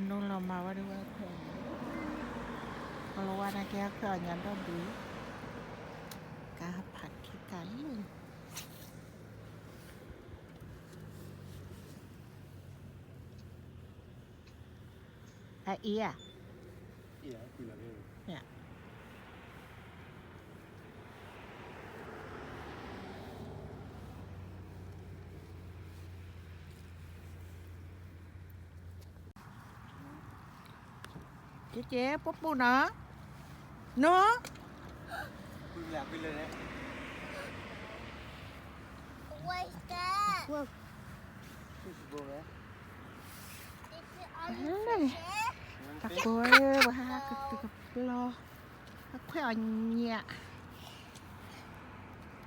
non lo ma wa de wa ko lo wa na ke ko nya do bi kaผัดขี้กันอะอีอ่ะ Iya, gula deh. เนี่ยเจ๊ปุ๊บปุ๊บเนาะเนาะ Gula gula deh. What's that? Fish bowl deh. Is it all your fishes? ตะโกยว่าหากระตุกกรอตะแขวเนี่ย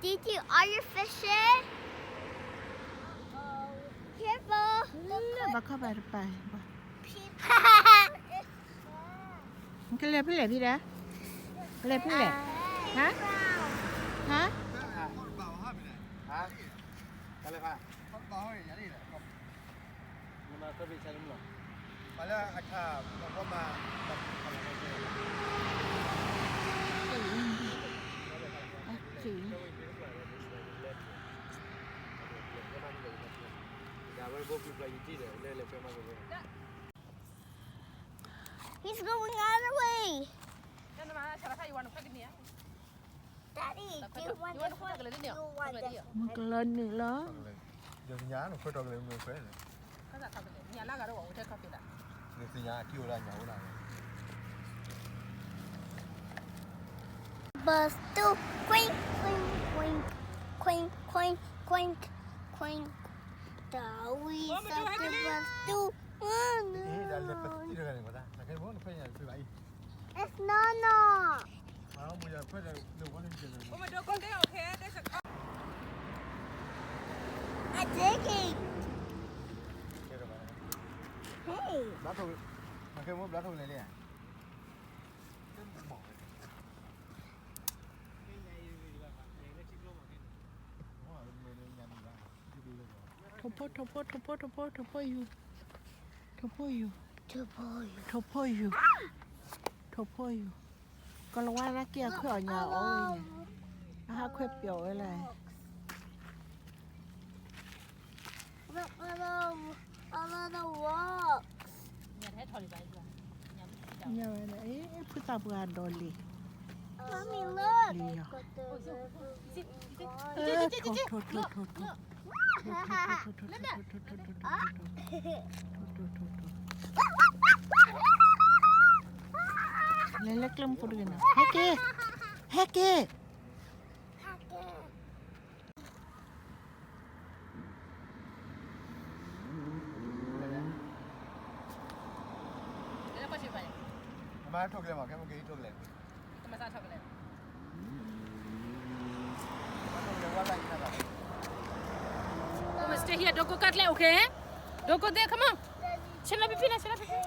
Did you all your fishes? Careful. บักเข้าไปไป People. มันก็เลยพี่เหล่พี่นะเลยพี่เหล่ฮะฮะ Hah? Kalau apa? Bawa ni, jadi dah. Mana kau bisa ni mula? Malah ada apa ma? สี Jangan bawa pergi lagi tidak. Lelak memang tu. He's going all the way. Kan mana cara saya want to pakai ni ya? Daddy, do you want this one? You want this one? มันก็เลยหนึ่งแล้ว Dia punya anu kau tahu kalau mau kau ni. Kan tak tahu ni. Ni anak ada orang cakap kita. Dia punya kau lah nyawa lah. Bus to quink, quink, quink, quink, quink, quink, quink. The wheels of the bus to. Dah lepas tidur kan kau dah. Nak kau mana kau yang tu lagi? It's Nana. Mau punya kau dah lupa ni je. Oh, my dog okay, okay. That's a I'm digging. Kira mana? Hey. Belakang. Nak kau mau belakang ni dia.ทบอยู่ทบอยู่ To boy. ทบอยู่ก็รู้ว่านักเกี่ยวเขื่อนยาวโอ้ยนะคะเขื่อนเปียวอะไร Look at all of the rocks. เนี่ยให้ถอดไปจ้ะ ยาวอะไรพุทธบุญโดนลี Mommy, look. Leo. Got the river in โทษ เล็กๆเริ่มพูดกันนะแฮกเก้ Dia apa sih banyak? Mana tu kelima? Kamu kiri tu kelima. Kita masak coklat. Mana tu kelima lagi nak? Come stay here. Don't go cut le, okay? Don't go there. Come on. Chila pipi na, chila pipi.